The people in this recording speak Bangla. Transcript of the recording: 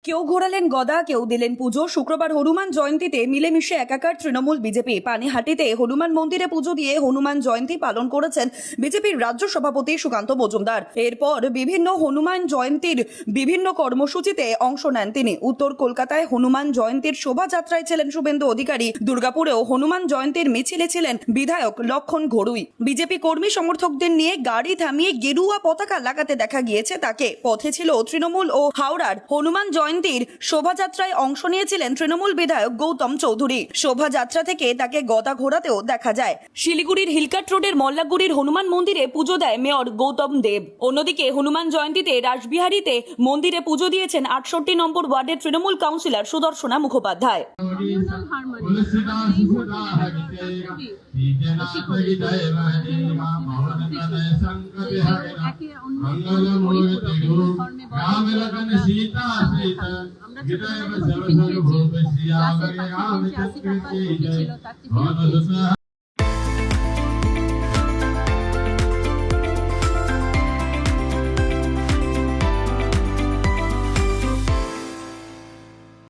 কেউ ঘোরালেন গদা, কেউ দিলেন পুজো। শুক্রবার হনুমান জয়ন্তীতে মিলেমিশে একাকার তৃণমূল বিজেপি। পানিহাটিতে হনুমান মন্দিরে পুজো দিয়ে হনুমান জয়ন্তী পালন করেছেন বিজেপির রাজ্য সভাপতি সুকান্ত মজুমদার। এরপর বিভিন্ন হনুমান জয়ন্তীর বিভিন্ন কর্মসূচিতে অংশ নেন তিনি। উত্তর কলকাতায় হনুমান জয়ন্তীর শোভাযাত্রায় ছিলেন শুভেন্দু অধিকারী। দুর্গাপুরেও হনুমান জয়ন্তীর মিছিলে ছিলেন বিধায়ক লক্ষণ ঘড়ুই। বিজেপি কর্মী সমর্থকদের নিয়ে গাড়ি থামিয়ে গেরুয়া পতাকা লাগাতে দেখা গিয়েছে তাকে। পথে ছিল তৃণমূল ও হাওড়ার হনুমান জয়ন্তীর শোভাযাত্রায় অংশ নিয়েছিলেন তৃণমূল বিধায়ক গৌতম চৌধুরী। শোভাযাত্রা থেকে তাকে গদা ঘোরাতেও দেখা যায়। শিলিগুড়ির হিলকাট রোডের মল্লাগুড়ির হনুমান মন্দিরে পুজো দেয় মেয়র গৌতম দেব। অন্যদিকে হনুমান জয়ন্তীতে রাসবিহারীতে মন্দিরে পুজো দিয়েছেন ৬৮ নম্বর ওয়ার্ডের তৃণমূল কাউন্সিলর সুদর্শনা মুখোপাধ্যায়। আমরা